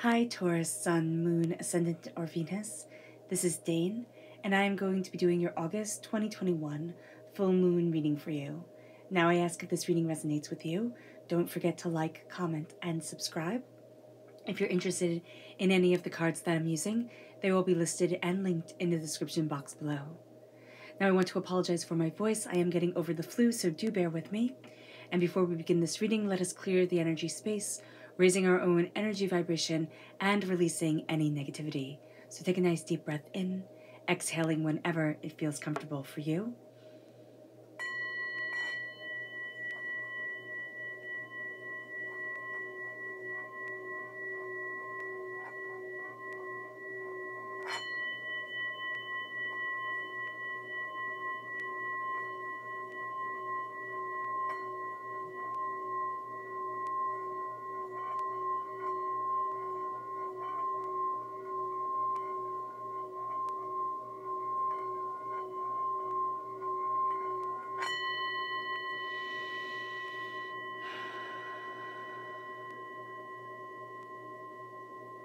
Hi Taurus, Sun, Moon, Ascendant, or Venus. This is Dane, and I am going to be doing your August 2021 full moon reading for you. Now I ask if this reading resonates with you. Don't forget to like, comment, and subscribe. If you're interested in any of the cards that I'm using, they will be listed and linked in the description box below. Now I want to apologize for my voice. I am getting over the flu, so do bear with me. And before we begin this reading, let us clear the energy space, raising our own energy vibration and releasing any negativity. So take a nice deep breath in, exhaling whenever it feels comfortable for you.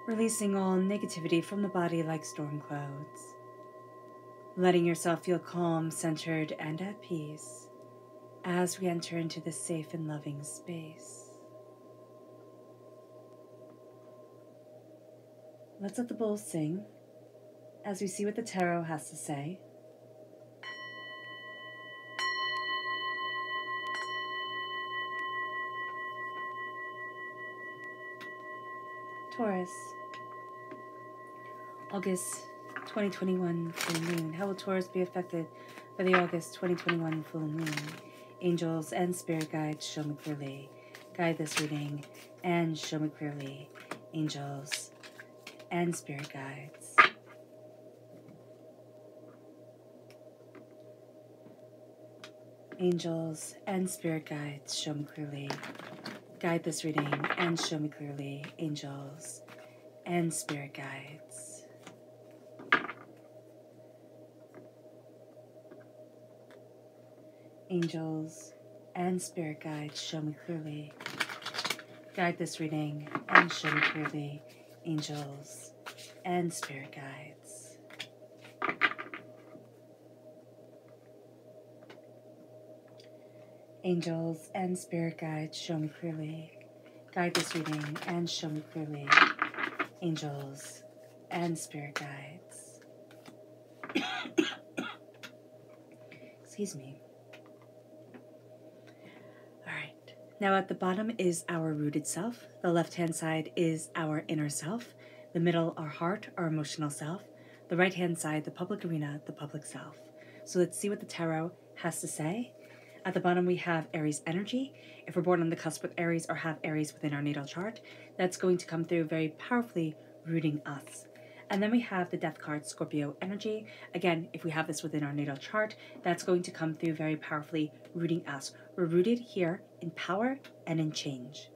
Releasing all negativity from the body like storm clouds. Letting yourself feel calm, centered, and at peace as we enter into this safe and loving space. Let's let the bowl sing as we see what the tarot has to say. Taurus, August 2021 full moon. How will Taurus be affected by the August 2021 full moon? Angels and spirit guides, show me clearly. Guide this reading and show me clearly. Angels and spirit guides. Angels and spirit guides, show me clearly. Guide this reading and show me clearly. Angels and spirit guides. Angels and spirit guides, show me clearly. Guide this reading and show me clearly. Angels and spirit guides. Angels and spirit guides, show me clearly. Guide this reading and show me clearly. Angels and spirit guides. Excuse me. Alright, now at the bottom is our rooted self. The left-hand side is our inner self. The middle, our heart, our emotional self. The right-hand side, the public arena, the public self. So let's see what the tarot has to say. At the bottom, we have Aries energy. If we're born on the cusp with Aries or have Aries within our natal chart, that's going to come through very powerfully, rooting us. And then we have the death card, Scorpio energy. Again, if we have this within our natal chart, that's going to come through very powerfully, rooting us. We're rooted here in power and in change,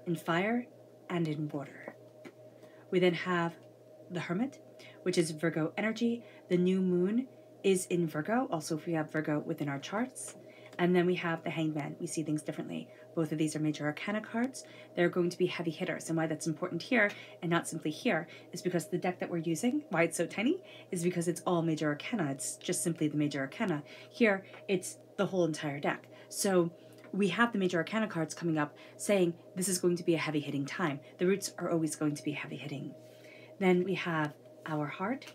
in fire and in water. We then have the Hermit, which is Virgo energy. The new moon is in Virgo, also if we have Virgo within our charts. And then we have the Hanged Man. We see things differently. Both of these are major arcana cards. They're going to be heavy hitters. And why that's important here and not simply here is because the deck that we're using, why it's so tiny, is because it's all major arcana. It's just simply the major arcana. Here, it's the whole entire deck. So we have the major arcana cards coming up saying this is going to be a heavy hitting time. The roots are always going to be heavy hitting. Then we have our heart.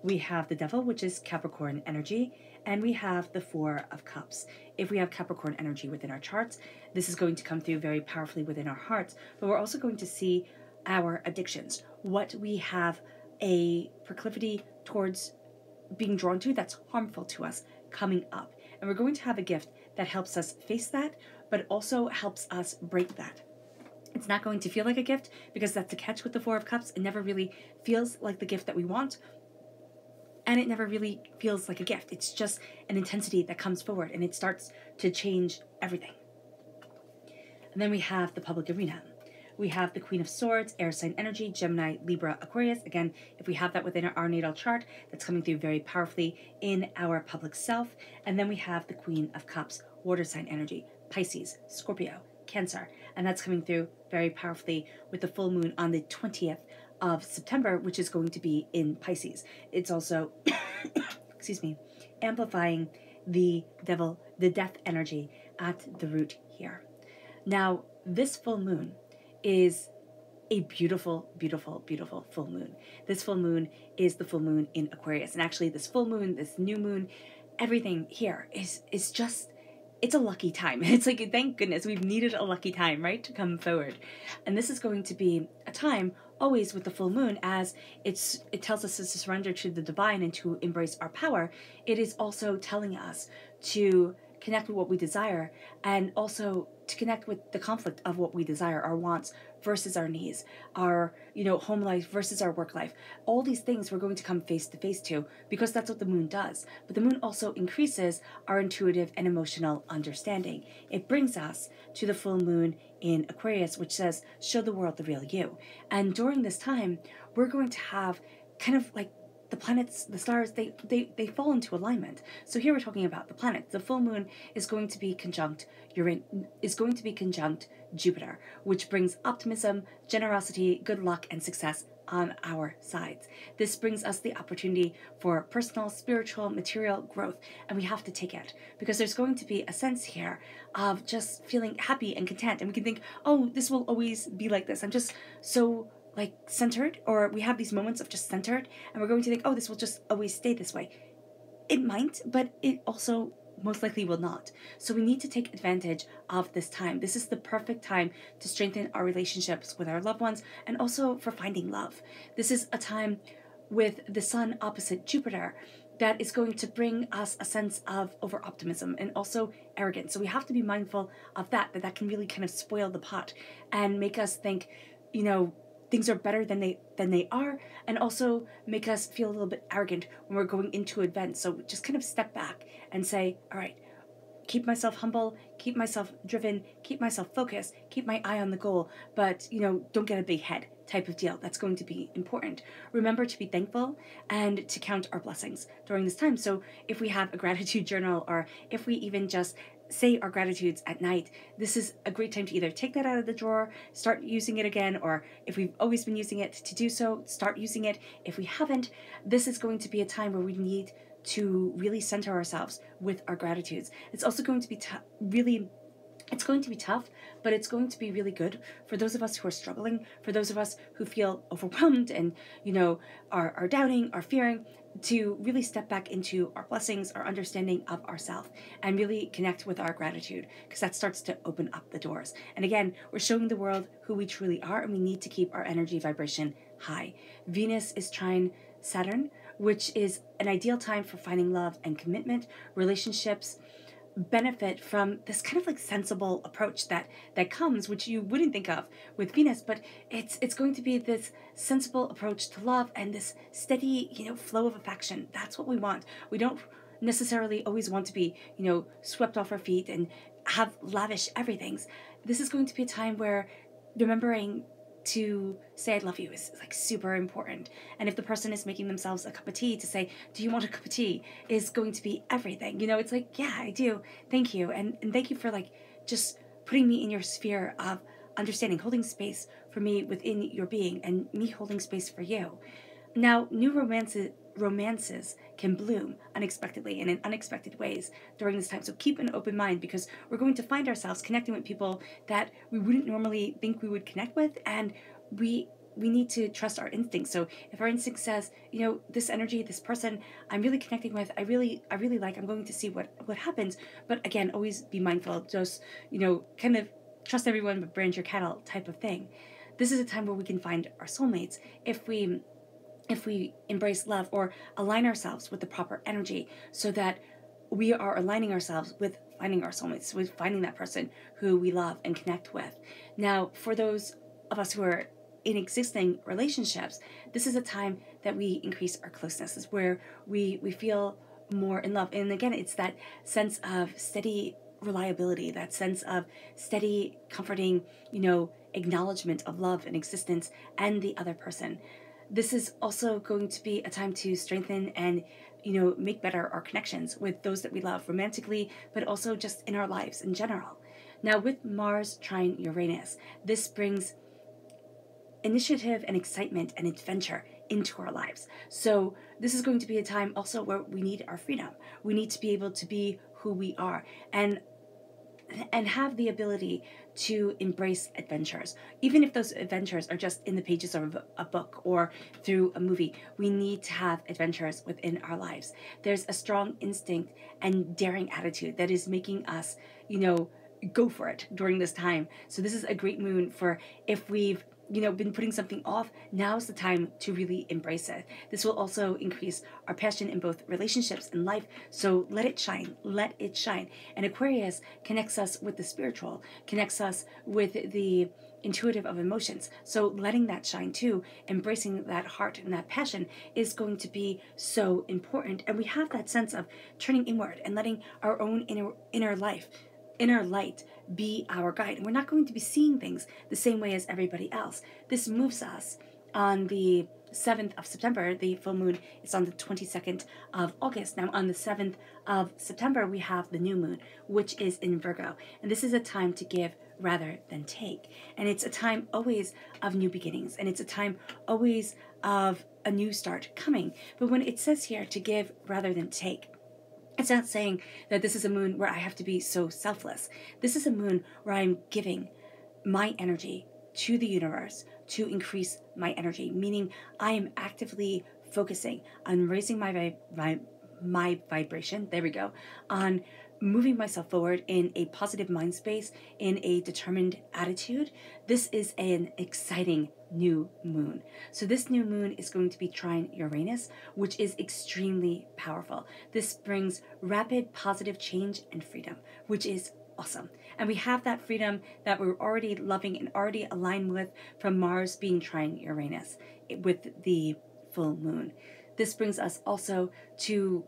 We have the Devil, which is Capricorn energy, and we have the Four of Cups. If we have Capricorn energy within our charts, this is going to come through very powerfully within our hearts, but we're also going to see our addictions, what we have a proclivity towards being drawn to that's harmful to us coming up. And we're going to have a gift that helps us face that, but also helps us break that. It's not going to feel like a gift because that's the catch with the Four of Cups. It never really feels like the gift that we want. And it never really feels like a gift. It's just an intensity that comes forward and it starts to change everything. And then we have the public arena. We have the Queen of Swords, air sign energy, Gemini, Libra, Aquarius. Again, if we have that within our natal chart, that's coming through very powerfully in our public self. And then we have the Queen of Cups, water sign energy, Pisces, Scorpio, Cancer, and that's coming through very powerfully with the full moon on the 20th of September, which is going to be in Pisces. It's also, excuse me, amplifying the death energy at the root here. Now, this full moon is a beautiful, beautiful, beautiful full moon. This full moon is the full moon in Aquarius. And actually this full moon, this new moon, everything here is just, it's a lucky time. It's like, thank goodness we've needed a lucky time, right, to come forward. And this is going to be a time always with the full moon, as it tells us to surrender to the divine and to embrace our power. It is also telling us to connect with what we desire, and also to connect with the conflict of what we desire, our wants versus our needs, our home life versus our work life. All these things we're going to come face to face to, because that's what the moon does. But the moon also increases our intuitive and emotional understanding. It brings us to the full moon in Aquarius, which says, show the world the real you. And during this time, we're going to have kind of like the planets, the stars, they fall into alignment. So here we're talking about the planets. The full moon is going to be conjunct Jupiter, which brings optimism, generosity, good luck, and success on our sides. This brings us the opportunity for personal, spiritual, material growth, and we have to take it, because there's going to be a sense here of just feeling happy and content. And we can think, oh, this will always be like this. I'm just so like centered, or we have these moments of just centered, and we're going to think, oh, this will just always stay this way. It might, but it also most likely will not. So we need to take advantage of this time. This is the perfect time to strengthen our relationships with our loved ones, and also for finding love. This is a time with the sun opposite Jupiter that is going to bring us a sense of over-optimism and also arrogance. So we have to be mindful of that can really kind of spoil the pot and make us think, things are better than they are, and also make us feel a little bit arrogant when we're going into events. So just kind of step back and say, all right, keep myself humble, keep myself driven, keep myself focused, keep my eye on the goal, but don't get a big head type of deal. That's going to be important. Remember to be thankful and to count our blessings during this time. So if we have a gratitude journal, or if we even just say our gratitudes at night, this is a great time to either take that out of the drawer, start using it again, or if we've always been using it, to do so, start using it. If we haven't, this is going to be a time where we need to really center ourselves with our gratitudes. It's also going to be it's going to be tough, but it's going to be really good for those of us who are struggling, for those of us who feel overwhelmed and, are doubting, are fearing, to really step back into our blessings, our understanding of ourselves, and really connect with our gratitude, because that starts to open up the doors. And again, we're showing the world who we truly are, and we need to keep our energy vibration high. Venus is trine Saturn, which is an ideal time for finding love and commitment. Relationships benefit from this kind of like sensible approach that comes, which you wouldn't think of with Venus, but it's going to be this sensible approach to love and this steady, flow of affection. That's what we want. We don't necessarily always want to be, swept off our feet and have lavish everythings. This is going to be a time where remembering to say I love you is like super important. And if the person is making themselves a cup of tea, to say, do you want a cup of tea, is going to be everything. It's like, yeah, I do. Thank you. And thank you for like just putting me in your sphere of understanding, holding space for me within your being, and me holding space for you. Now, new romances can bloom unexpectedly and in unexpected ways during this time. So keep an open mind, because we're going to find ourselves connecting with people that we wouldn't normally think we would connect with, and we need to trust our instincts. So if our instinct says, this energy, this person I'm really connecting with, I really like, I'm going to see what happens. But again, always be mindful, just, kind of trust everyone but brand your cattle type of thing. This is a time where we can find our soulmates if we embrace love, or align ourselves with the proper energy, so that we are aligning ourselves with finding our soulmates, with finding that person who we love and connect with. Now, for those of us who are in existing relationships, this is a time that we increase our closeness. This is where we feel more in love. And again, it's that sense of steady reliability, that sense of steady, comforting, acknowledgement of love and existence and the other person. This is also going to be a time to strengthen and, make better our connections with those that we love romantically, but also just in our lives in general. Now with Mars trine Uranus, this brings initiative and excitement and adventure into our lives. So this is going to be a time also where we need our freedom. We need to be able to be who we are and have the ability to embrace adventures. Even if those adventures are just in the pages of a book or through a movie, we need to have adventures within our lives. There's a strong instinct and daring attitude that is making us, go for it during this time. So this is a great moon for if we've been putting something off, now's the time to really embrace it. This will also increase our passion in both relationships and life. So let it shine, let it shine. And Aquarius connects us with the spiritual, connects us with the intuitive of emotions. So letting that shine too, embracing that heart and that passion is going to be so important. And we have that sense of turning inward and letting our own inner light be our guide. And we're not going to be seeing things the same way as everybody else. This moves us on the 7th of September. The full moon is on the 22nd of August. Now on the 7th of September, we have the new moon, which is in Virgo. And this is a time to give rather than take. And it's a time always of new beginnings. And it's a time always of a new start coming. But when it says here to give rather than take, it's not saying that this is a moon where I have to be so selfless. This is a moon where I'm giving my energy to the universe to increase my energy, meaning I am actively focusing on raising my vibration, there we go, on moving myself forward in a positive mind space, in a determined attitude. This is an exciting new moon. So this new moon is going to be trine Uranus, which is extremely powerful. This brings rapid positive change and freedom, which is awesome. And we have that freedom that we're already loving and already aligned with from Mars being trine Uranus with the full moon. This brings us also to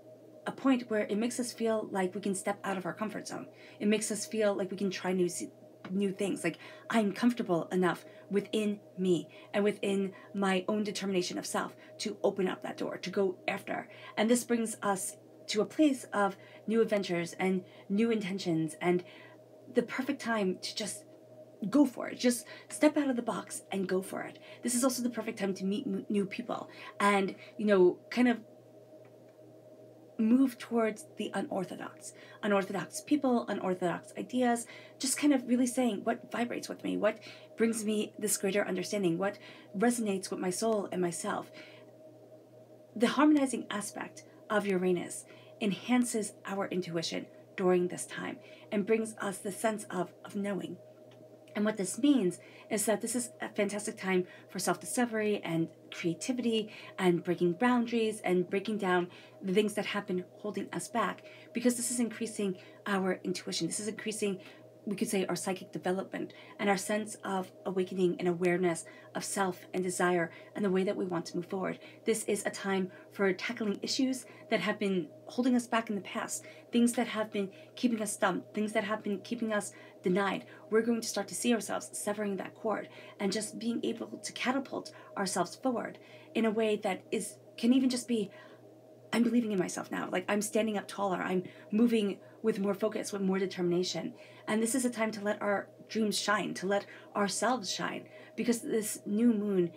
a point where it makes us feel like we can step out of our comfort zone. It makes us feel like we can try new things. Like I'm comfortable enough within me and within my own determination of self to open up that door, to go after. And this brings us to a place of new adventures and new intentions and the perfect time to just go for it. Just step out of the box and go for it. This is also the perfect time to meet new people and, kind of move towards the unorthodox people, unorthodox ideas, just kind of really saying what vibrates with me, what brings me this greater understanding, what resonates with my soul and myself. The harmonizing aspect of Uranus enhances our intuition during this time and brings us the sense of knowing. And what this means is that this is a fantastic time for self-discovery and creativity and breaking boundaries and breaking down the things that have been holding us back, because this is increasing our intuition. This is increasing, we could say, our psychic development and our sense of awakening and awareness of self and desire and the way that we want to move forward. This is a time for tackling issues that have been holding us back in the past, things that have been keeping us stumped, things that have been keeping us denied. We're going to start to see ourselves severing that cord and just being able to catapult ourselves forward in a way that can even just be, I'm believing in myself now. Like I'm standing up taller. I'm moving with more focus, with more determination. And this is a time to let our dreams shine, to let ourselves shine, because this new moon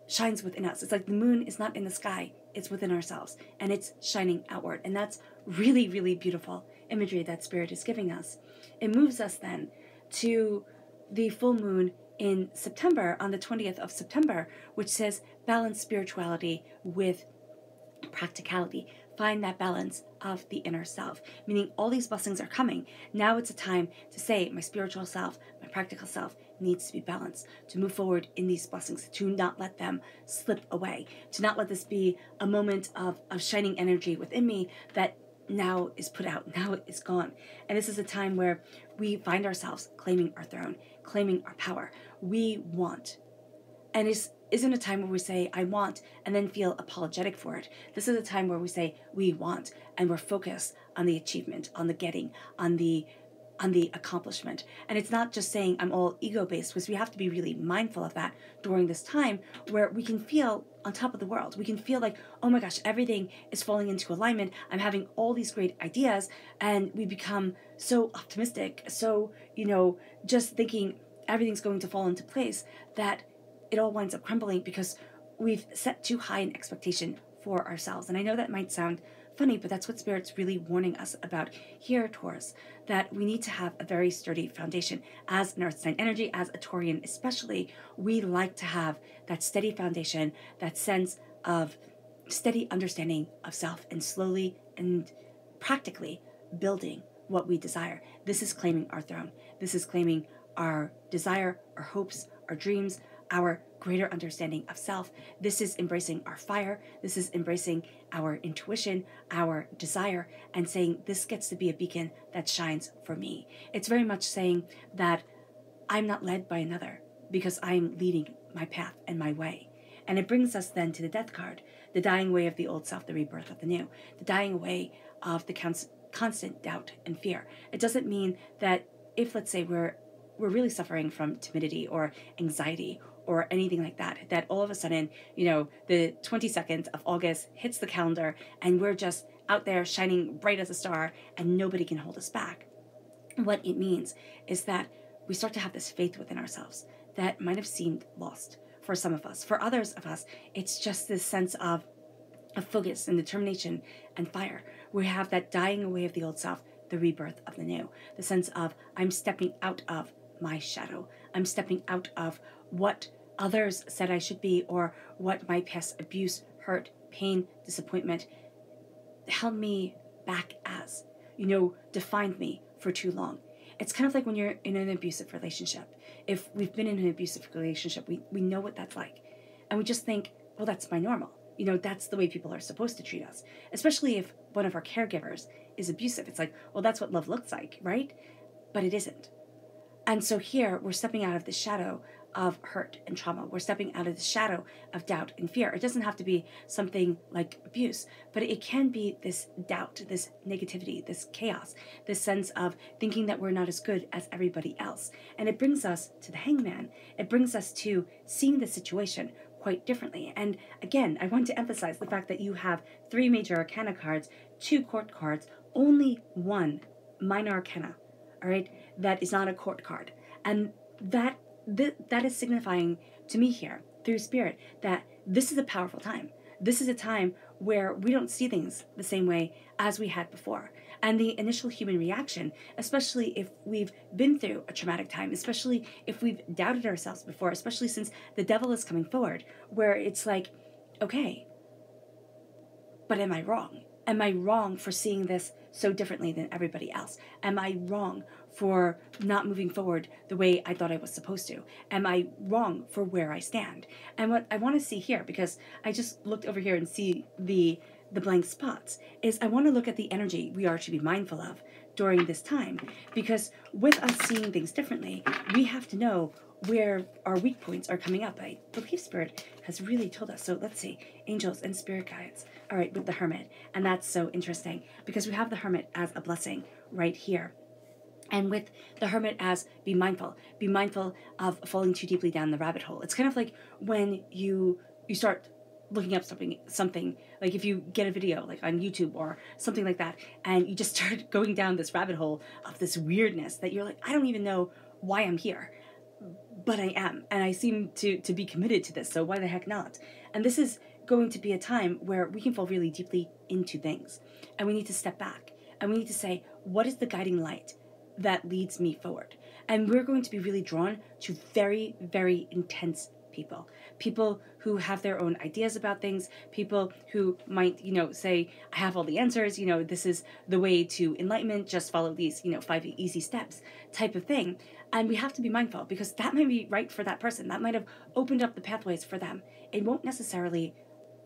shines within us. It's like the moon is not in the sky, it's within ourselves, and it's shining outward. And that's really, really beautiful imagery that Spirit is giving us. It moves us then to the full moon in September, on the 20th of September, which says balance spirituality with practicality. Find that balance of the inner self, meaning all these blessings are coming. Now it's a time to say my spiritual self, my practical self needs to be balanced, to move forward in these blessings, to not let them slip away, to not let this be a moment of shining energy within me that now is put out, now is gone. And this is a time where we find ourselves claiming our throne, claiming our power. We want. And it isn't a time where we say, I want, and then feel apologetic for it. This is a time where we say, we want, and we're focused on the achievement, on the getting, on the on the accomplishment. And it's not just saying I'm all ego-based, because we have to be really mindful of that during this time where we can feel on top of the world. We can feel like, oh my gosh, everything is falling into alignment. I'm having all these great ideas, and we become so optimistic, so, just thinking everything's going to fall into place, that it all winds up crumbling because we've set too high an expectation for ourselves. And I know that might sound funny, but that's what Spirit's really warning us about here, Taurus, that we need to have a very sturdy foundation. As an earth sign energy, as a Taurian especially, we like to have that steady foundation, that sense of steady understanding of self, and slowly and practically building what we desire. This is claiming our throne. This is claiming our desire, our hopes, our dreams, our greater understanding of self. This is embracing our fire. This is embracing our intuition, our desire, and saying this gets to be a beacon that shines for me. It's very much saying that I'm not led by another because I'm leading my path and my way. And it brings us then to the death card, the dying away of the old self, the rebirth of the new, the dying away of the constant doubt and fear. It doesn't mean that if, let's say, we're really suffering from timidity or anxiety or anything like that, that all of a sudden, the 22nd of August hits the calendar and we're just out there shining bright as a star and nobody can hold us back. What it means is that we start to have this faith within ourselves that might have seemed lost for some of us. For others of us, it's just this sense of focus and determination and fire. We have that dying away of the old self, the rebirth of the new, the sense of I'm stepping out of my shadow. I'm stepping out of what others said I should be, or what my past abuse, hurt, pain, disappointment held me back as, defined me for too long. It's kind of like when you're in an abusive relationship. If we've been in an abusive relationship, we know what that's like. And we just think, well, that's my normal. That's the way people are supposed to treat us. Especially if one of our caregivers is abusive. It's like, well, that's what love looks like, right? But it isn't. And so here, we're stepping out of the shadow of hurt and trauma. We're stepping out of the shadow of doubt and fear. It doesn't have to be something like abuse, but it can be this doubt, this negativity, this chaos, this sense of thinking that we're not as good as everybody else. And it brings us to the Hangman. It brings us to seeing the situation quite differently. And again, I want to emphasize the fact that you have 3 major arcana cards, 2 court cards, only 1 minor arcana, all right, that is not a court card. And that is signifying to me here through Spirit that this is a powerful time. This is a time where we don't see things the same way as we had before. And the initial human reaction, especially if we've been through a traumatic time, especially if we've doubted ourselves before, especially since the devil is coming forward, where it's like, okay, but am I wrong? Am I wrong for seeing this so differently than everybody else? Am I wrong for not moving forward the way I thought I was supposed to? Am I wrong for where I stand? And what I want to see here, because I just looked over here and see the blank spots, is I want to look at the energy we are to be mindful of during this time. Because with us seeing things differently, we have to know where our weak points are coming up. I believe Spirit has really told us. So let's see, angels and spirit guides. All right, with the Hermit. And that's so interesting because we have the Hermit as a blessing right here. And with the Hermit as be mindful of falling too deeply down the rabbit hole. It's kind of like when you start looking up something like if you get a video like on YouTube or something like that, and you just start going down this rabbit hole of this weirdness that you're like, I don't even know why I'm here, but I am, and I seem to be committed to this, so why the heck not? And this is going to be a time where we can fall really deeply into things, and we need to step back, and we need to say, what is the guiding light that leads me forward? And we're going to be really drawn to very, very intense people who have their own ideas about things, people who might, say, I have all the answers, this is the way to enlightenment, just follow these, 5 easy steps type of thing. And we have to be mindful because that might be right for that person. That might have opened up the pathways for them. It won't necessarily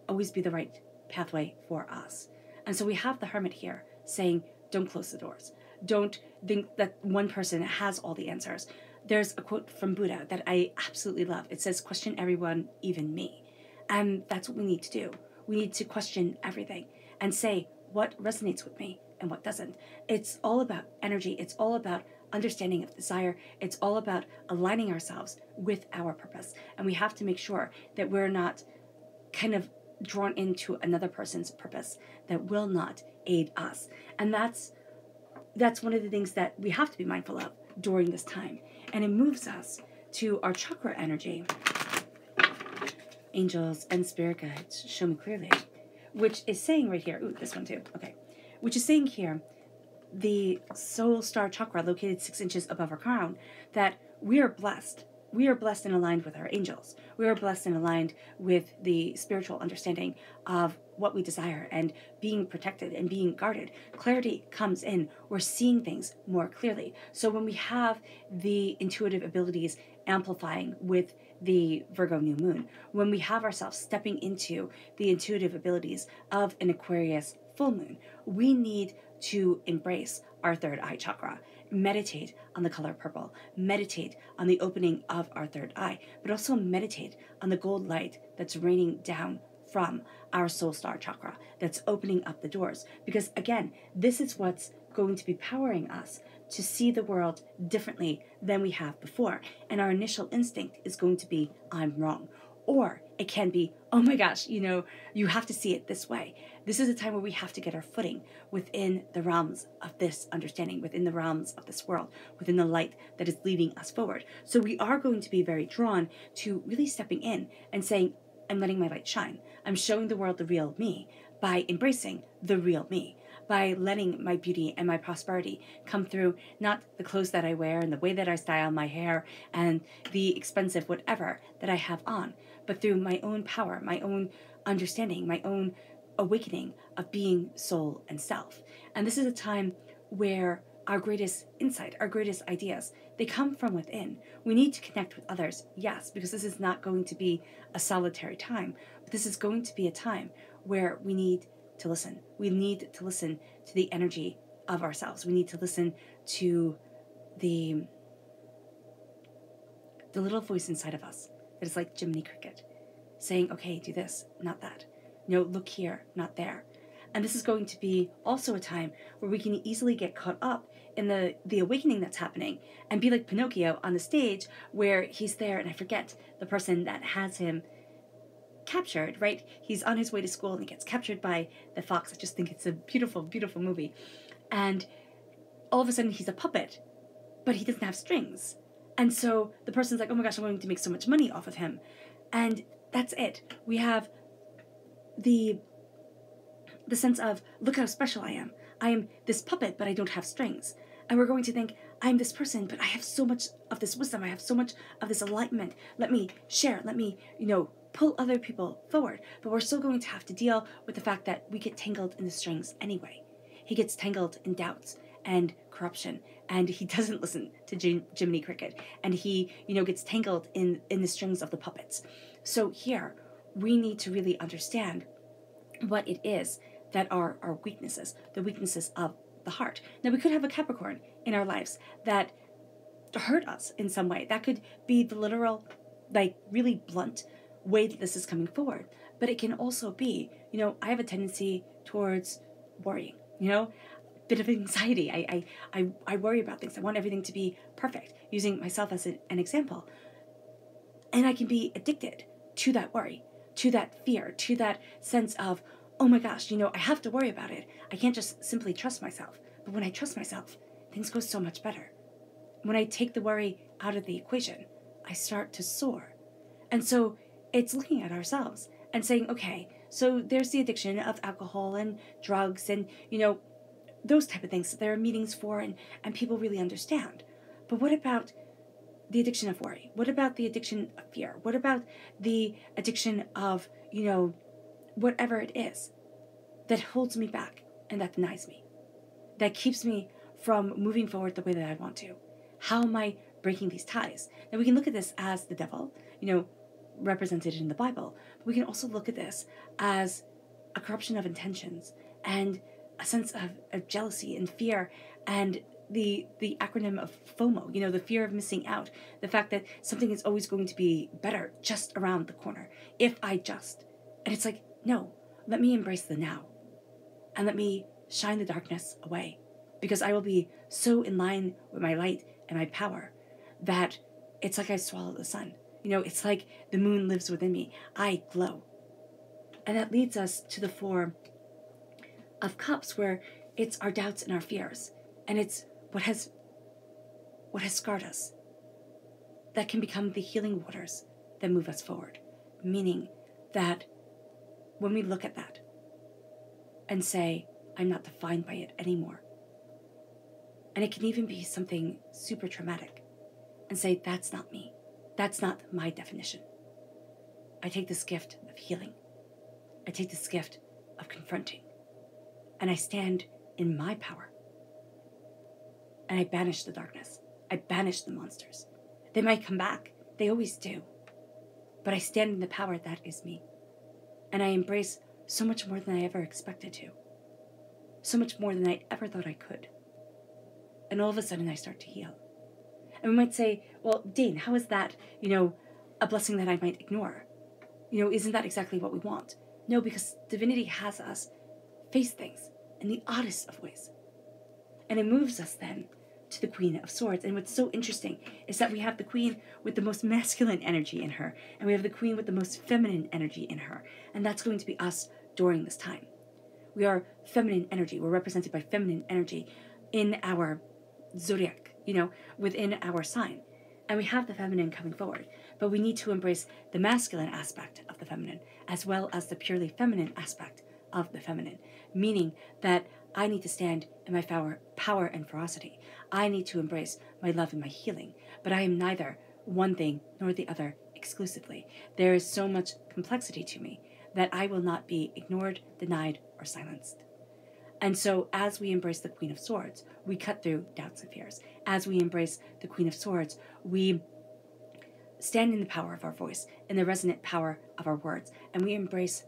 always be the right pathway for us. And so we have the Hermit here saying, don't close the doors. Don't think that one person has all the answers. There's a quote from Buddha that I absolutely love. It says, question everyone, even me. And that's what we need to do. We need to question everything and say what resonates with me and what doesn't. It's all about energy. It's all about understanding of desire. It's all about aligning ourselves with our purpose. And we have to make sure that we're not kind of drawn into another person's purpose that will not aid us. And that's one of the things that we have to be mindful of during this time. And it moves us to our chakra energy. Angels and spirit guides show me clearly, which is saying right here, ooh, this one too, okay, which is saying here, the soul star chakra located 6 inches above our crown, that we are blessed. We are blessed and aligned with our angels. We are blessed and aligned with the spiritual understanding of what we desire and being protected and being guarded. Clarity comes in. We're seeing things more clearly. So when we have the intuitive abilities amplifying with the Virgo new moon, when we have ourselves stepping into the intuitive abilities of an Aquarius full moon, we need to embrace our third eye chakra. Meditate on the color purple. Meditate on the opening of our third eye, but also meditate on the gold light that's raining down from our soul star chakra, that's opening up the doors. Because again, this is what's going to be powering us to see the world differently than we have before. And our initial instinct is going to be, I'm wrong. Or it can be, oh my gosh, you have to see it this way. This is a time where we have to get our footing within the realms of this understanding, within the realms of this world, within the light that is leading us forward. So we are going to be very drawn to really stepping in and saying, I'm letting my light shine. I'm showing the world the real me by embracing the real me, by letting my beauty and my prosperity come through, not the clothes that I wear and the way that I style my hair and the expensive whatever that I have on, but through my own power, my own understanding, my own awakening of being soul and self. And this is a time where our greatest insight, our greatest ideas, they come from within. We need to connect with others, yes, because this is not going to be a solitary time, but this is going to be a time where we need to listen. We need to listen to the energy of ourselves. We need to listen to the little voice inside of us that is like Jiminy Cricket, saying, okay, do this, not that. Look here, not there. And this is going to be also a time where we can easily get caught up in the awakening that's happening and be like Pinocchio on the stage where he's there, and I forget the person that has him captured, right? He's on his way to school and he gets captured by the fox. I just think it's a beautiful, beautiful movie. And all of a sudden he's a puppet, but he doesn't have strings. And so the person's like, oh my gosh, I'm going to make so much money off of him. And that's it. We have the sense of, look how special I am. I am this puppet, but I don't have strings. And we're going to think, I'm this person, but I have so much of this wisdom. I have so much of this enlightenment. Let me share. Let me, pull other people forward. But we're still going to have to deal with the fact that we get tangled in the strings anyway. He gets tangled in doubts and corruption, and he doesn't listen to Jiminy Cricket, and he, gets tangled in the strings of the puppets. So here, we need to really understand what it is that are our weaknesses, the weaknesses of the heart. Now, we could have a Capricorn in our lives that hurt us in some way. That could be the literal, really blunt way that this is coming forward. But it can also be, I have a tendency towards worrying, bit of anxiety. I worry about things. I want everything to be perfect, using myself as an example. And I can be addicted to that worry, to that fear, to that sense of, oh my gosh, I have to worry about it. I can't just simply trust myself. But when I trust myself, things go so much better. When I take the worry out of the equation, I start to soar. And so it's looking at ourselves and saying, okay, so there's the addiction of alcohol and drugs and, those type of things that there are meetings for and people really understand. But what about the addiction of worry? What about the addiction of fear? What about the addiction of, whatever it is that holds me back and that denies me, that keeps me from moving forward the way that I want to? How am I breaking these ties? Now, we can look at this as the devil, represented in the Bible, but we can also look at this as a corruption of intentions and a sense of jealousy and fear and the acronym of FOMO, the fear of missing out, the fact that something is always going to be better just around the corner, if I just. And it's like, no, let me embrace the now and let me shine the darkness away because I will be so in line with my light and my power that it's like I swallow the sun. You know, it's like the moon lives within me. I glow. And that leads us to the Four of Cups, where it's our doubts and our fears. And it's what has scarred us that can become the healing waters that move us forward. Meaning that when we look at that and say, I'm not defined by it anymore. And it can even be something super traumatic, and say, that's not me. That's not my definition. I take this gift of healing. I take this gift of confronting. And I stand in my power. And I banish the darkness. I banish the monsters. They might come back. They always do. But I stand in the power that is me. And I embrace so much more than I ever expected to. So much more than I ever thought I could. And all of a sudden I start to heal. And we might say, well, Dean, how is that, a blessing that I might ignore? Isn't that exactly what we want? No, because divinity has us face things in the oddest of ways. And it moves us then to the Queen of Swords. And what's so interesting is that we have the Queen with the most masculine energy in her, and we have the Queen with the most feminine energy in her. And that's going to be us during this time. We are feminine energy. We're represented by feminine energy in our zodiac, within our sign. And we have the feminine coming forward. But we need to embrace the masculine aspect of the feminine, as well as the purely feminine aspect of the feminine. Meaning that I need to stand in my power and ferocity. I need to embrace my love and my healing. But I am neither one thing nor the other exclusively. There is so much complexity to me that I will not be ignored, denied, or silenced. And so as we embrace the Queen of Swords, we cut through doubts and fears. As we embrace the Queen of Swords, we stand in the power of our voice, in the resonant power of our words, and we embrace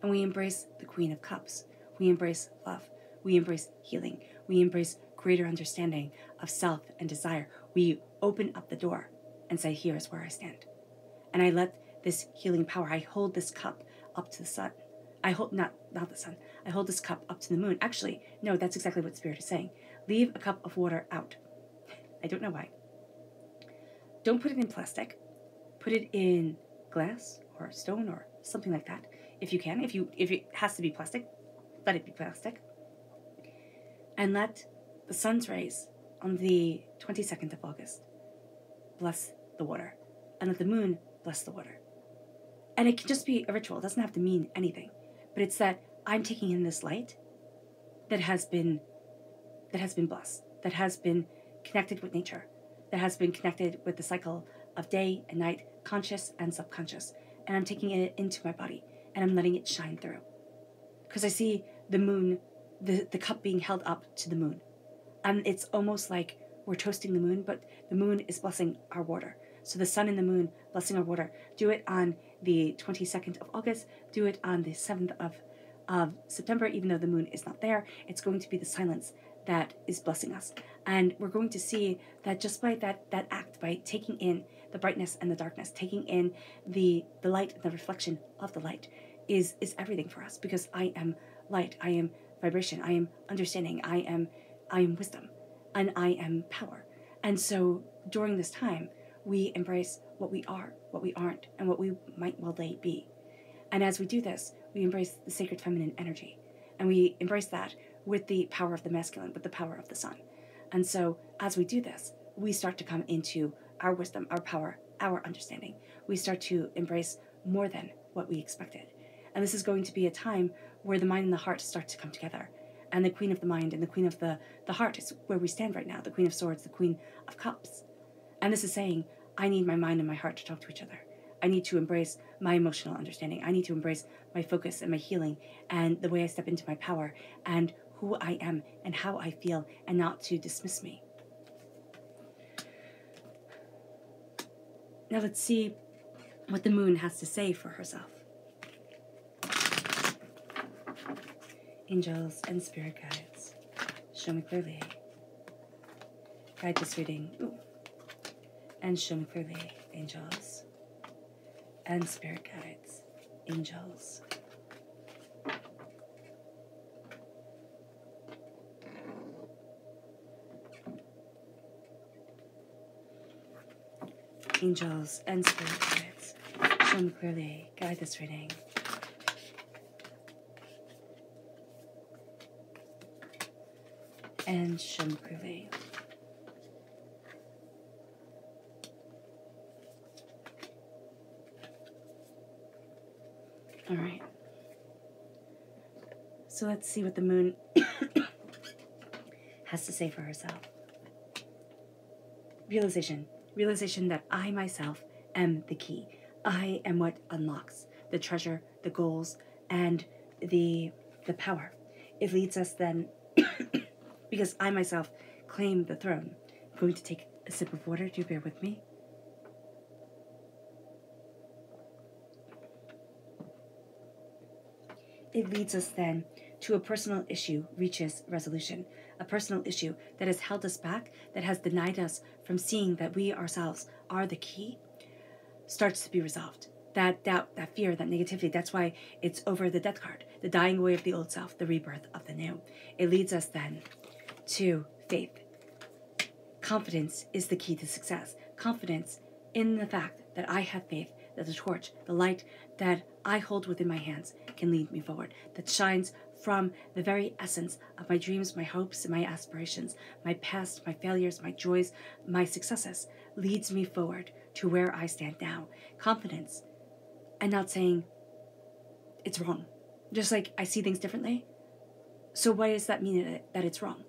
and we embrace the Queen of Cups. We embrace love. We embrace healing. We embrace greater understanding of self and desire. We open up the door and say, here is where I stand. And I let this healing power, I hold this cup up to the sun. I hold, not the sun, I hold this cup up to the moon. Actually, no, that's exactly what Spirit is saying. Leave a cup of water out. I don't know why. Don't put it in plastic. Put it in glass or stone or something like that. If you can, if it has to be plastic, let it be plastic. And let the sun's rays on the 22nd of August bless the water. And let the moon bless the water. And it can just be a ritual. It doesn't have to mean anything. But it's that I'm taking in this light that has been blessed, that has been connected with nature, that has been connected with the cycle of day and night, conscious and subconscious. And I'm taking it into my body and I'm letting it shine through. Because I see the moon, the cup being held up to the moon. And it's almost like we're toasting the moon, but the moon is blessing our water. So the sun and the moon blessing our water. Do it on the 22nd of August. Do it on the 7th of September, even though the moon is not there. It's going to be the silence that is blessing us. And we're going to see that just by that act, by taking in the brightness and the darkness, taking in the light and the reflection of the light is everything for us. Because I am light, I am vibration, I am understanding, I am wisdom, and I am power. And so during this time, we embrace what we are, what we aren't, and what we might well be. And as we do this, we embrace the sacred feminine energy. And we embrace that with the power of the masculine, with the power of the sun. And so as we do this, we start to come into our wisdom, our power, our understanding. We start to embrace more than what we expected. And this is going to be a time where the mind and the heart start to come together. And the Queen of the mind and the Queen of the heart is where we stand right now. The Queen of Swords, the Queen of Cups. And this is saying, I need my mind and my heart to talk to each other. I need to embrace my emotional understanding. I need to embrace my focus and my healing and the way I step into my power and who I am and how I feel, and not to dismiss me. Now let's see what the moon has to say for herself. Angels and spirit guides, show me clearly. Guide this reading. And show me clearly, angels and spirit guides, angels. Angels and spirit guides, show me clearly, guide this reading. And show me clearly. All right. So let's see what the moon has to say for herself. Realization that I myself am the key. I am what unlocks the treasure, the goals, and the power. It leads us then, because I myself claim the throne. I'm going to take a sip of water. Do bear with me. It leads us then to a personal issue reaches resolution, a personal issue that has held us back, that has denied us from seeing that we ourselves are the key, starts to be resolved. That doubt, that fear, that negativity, that's why it's over the death card, the dying away of the old self, the rebirth of the new. It leads us then to faith. Confidence is the key to success. Confidence in the fact that I have faith, that the torch, the light that I hold within my hands can lead me forward, that shines from the very essence of my dreams, my hopes, and my aspirations, my past, my failures, my joys, my successes, leads me forward to where I stand now. Confidence, and not saying it's wrong. Just like I see things differently. So why does that mean that it's wrong?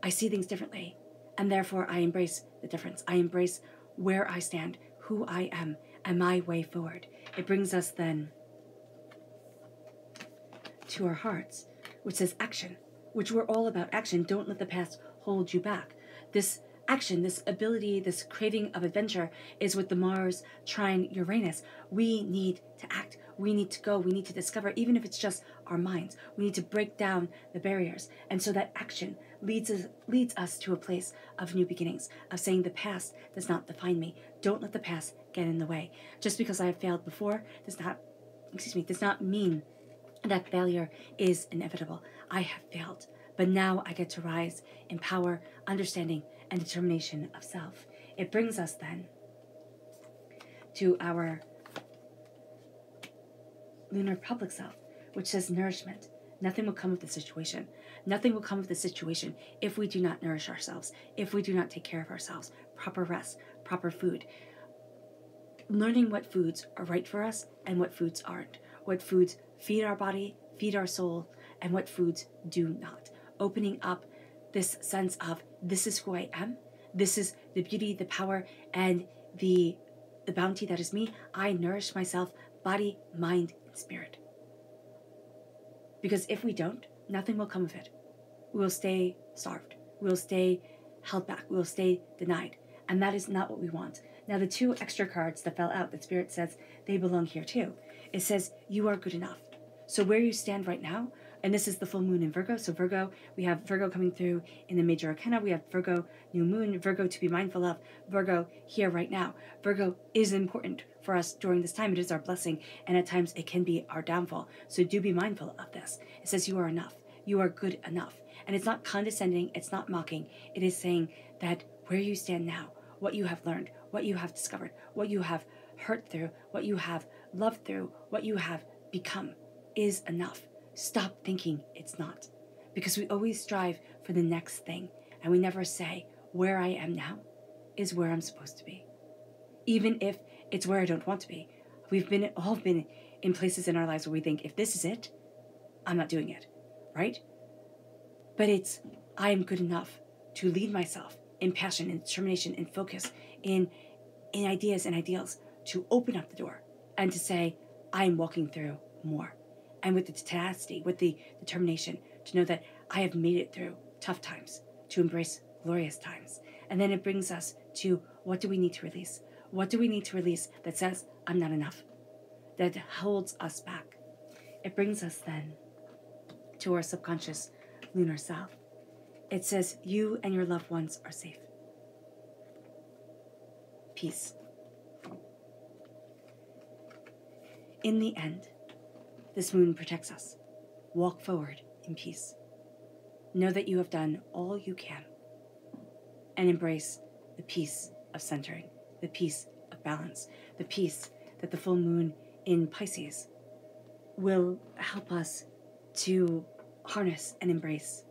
I see things differently, and therefore I embrace the difference. I embrace where I stand, who I am, and my way forward. It brings us then to our hearts, which says action, which we're all about action. Don't let the past hold you back. This action, this ability, this craving of adventure is with the Mars trine Uranus. We need to act. We need to go. We need to discover, even if it's just our minds. We need to break down the barriers. And so that action leads us to a place of new beginnings, of saying the past does not define me. Don't let the past get in the way. Just because I have failed before does not mean that failure is inevitable. I have failed, but now I get to rise in power, understanding, and determination of self. It brings us then to our lunar public self, which says nourishment. Nothing will come of the situation. Nothing will come of the situation if we do not nourish ourselves, if we do not take care of ourselves. Proper rest, proper food. Learning what foods are right for us and what foods aren't. What foods feed our body, feed our soul, and what foods do not. Opening up this sense of this is who I am. This is the beauty, the power, and the bounty that is me. I nourish myself, body, mind, and spirit. Because if we don't, nothing will come of it. We will stay starved. We will stay held back. We will stay denied. And that is not what we want. Now, the two extra cards that fell out, that Spirit says they belong here too. It says, you are good enough. So where you stand right now, and this is the full moon in Virgo. So Virgo, we have Virgo coming through in the major arcana. We have Virgo, new moon, Virgo to be mindful of, Virgo here right now. Virgo is important for us during this time. It is our blessing, and at times it can be our downfall. So do be mindful of this. It says you are enough. You are good enough. And it's not condescending. It's not mocking. It is saying that where you stand now, what you have learned, what you have discovered, what you have hurt through, what you have loved through, what you have become is enough. Stop thinking it's not. Because we always strive for the next thing, and we never say, where I am now is where I'm supposed to be. Even if it's where I don't want to be. We've all been in places in our lives where we think, if this is it, I'm not doing it, right? But it's, I am good enough to lead myself in passion, in determination, in focus, in ideas and ideals, to open up the door and to say, I'm walking through more. And with the tenacity, with the determination to know that I have made it through tough times, to embrace glorious times. And then it brings us to, what do we need to release? What do we need to release that says, I'm not enough, that holds us back? It brings us then to our subconscious lunar self. It says, you and your loved ones are safe. Peace. In the end, this moon protects us. Walk forward in peace. Know that you have done all you can, and embrace the peace of centering, the peace of balance, the peace that the full moon in Pisces will help us to harness and embrace.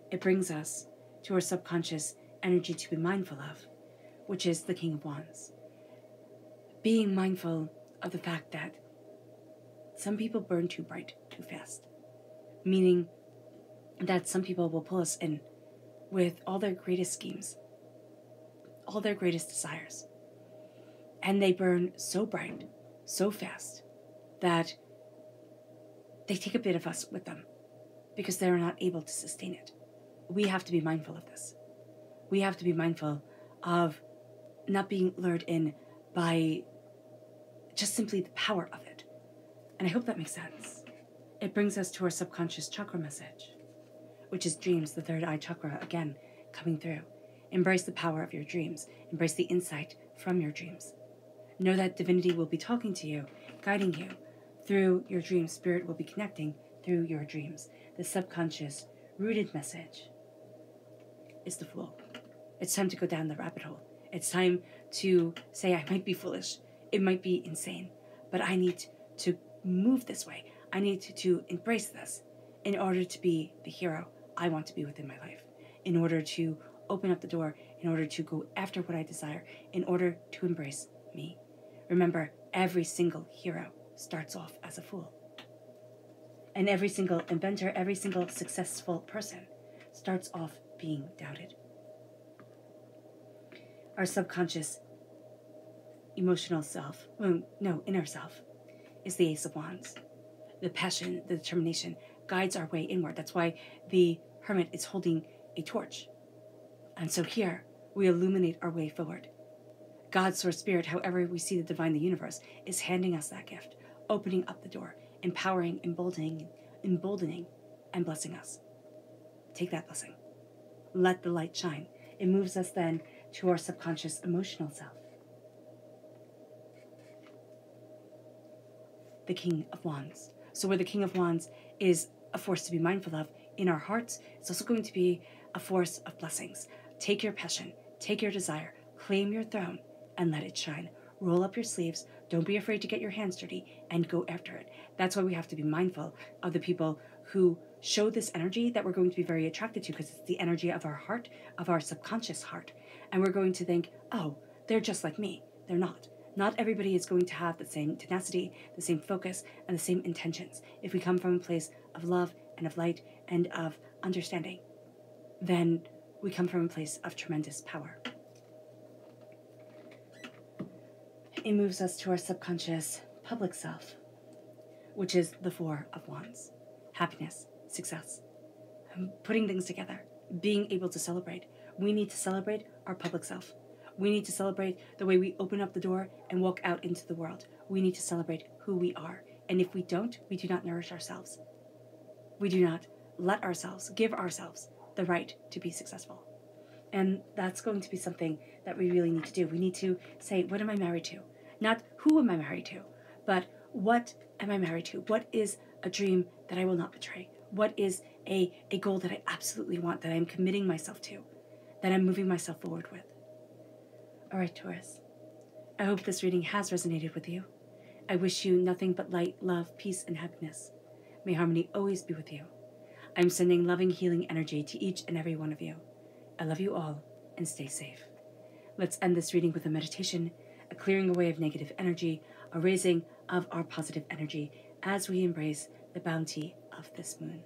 It brings us to our subconscious energy to be mindful of, which is the King of Wands. Being mindful of the fact that some people burn too bright too fast, meaning that some people will pull us in with all their greatest schemes, all their greatest desires, and they burn so bright, so fast, that they take a bit of us with them because they're not able to sustain it. We have to be mindful of this. We have to be mindful of not being lured in by just simply the power of it. And I hope that makes sense. It brings us to our subconscious chakra message, which is dreams, the third eye chakra, again, coming through. Embrace the power of your dreams. Embrace the insight from your dreams. Know that divinity will be talking to you, guiding you through your dreams. Spirit will be connecting through your dreams. The subconscious rooted message is the Fool. It's time to go down the rabbit hole. It's time to say, I might be foolish. It might be insane, but I need to move this way. I need to embrace this in order to be the hero I want to be within my life, in order to open up the door, in order to go after what I desire, in order to embrace me. Remember, every single hero starts off as a fool. And every single inventor, every single successful person starts off being doubted. Our subconscious emotional self, inner self, is the Ace of Wands. The passion, the determination guides our way inward. That's why the Hermit is holding a torch. And so here, we illuminate our way forward. God, Source, Spirit, however we see the divine, the universe, is handing us that gift, opening up the door, empowering, emboldening, and blessing us. Take that blessing. Let the light shine. It moves us then to our subconscious emotional self. The King of Wands. So where the King of Wands is a force to be mindful of in our hearts, it's also going to be a force of blessings. Take your passion, take your desire, claim your throne, and let it shine. Roll up your sleeves. Don't be afraid to get your hands dirty and go after it. That's why we have to be mindful of the people who show this energy that we're going to be very attracted to, because it's the energy of our heart, of our subconscious heart. And we're going to think, oh, they're just like me. They're not. Not everybody is going to have the same tenacity, the same focus, and the same intentions. If we come from a place of love and of light and of understanding, then we come from a place of tremendous power. It moves us to our subconscious public self, which is the Four of Wands. Happiness, success, putting things together, being able to celebrate. We need to celebrate our public self. We need to celebrate the way we open up the door and walk out into the world. We need to celebrate who we are. And if we don't, we do not nourish ourselves. We do not let ourselves, give ourselves the right to be successful. And that's going to be something that we really need to do. We need to say, what am I married to? Not who am I married to, but what am I married to? What is a dream that I will not betray? What is a goal that I absolutely want, that I'm committing myself to, that I'm moving myself forward with? All right, Taurus, I hope this reading has resonated with you. I wish you nothing but light, love, peace, and happiness. May harmony always be with you. I'm sending loving, healing energy to each and every one of you. I love you all, and stay safe. Let's end this reading with a meditation, a clearing away of negative energy, a raising of our positive energy as we embrace the bounty of this moon.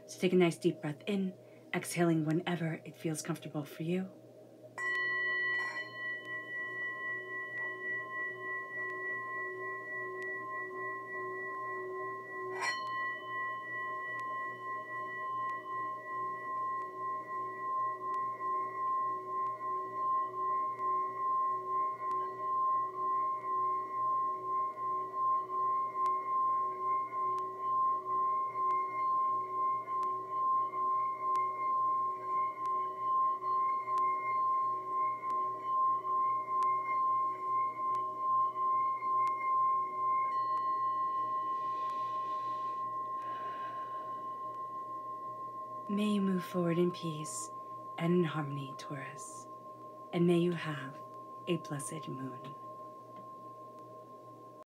So take a nice deep breath in, exhaling whenever it feels comfortable for you. May you move forward in peace and in harmony, Taurus. And may you have a blessed moon.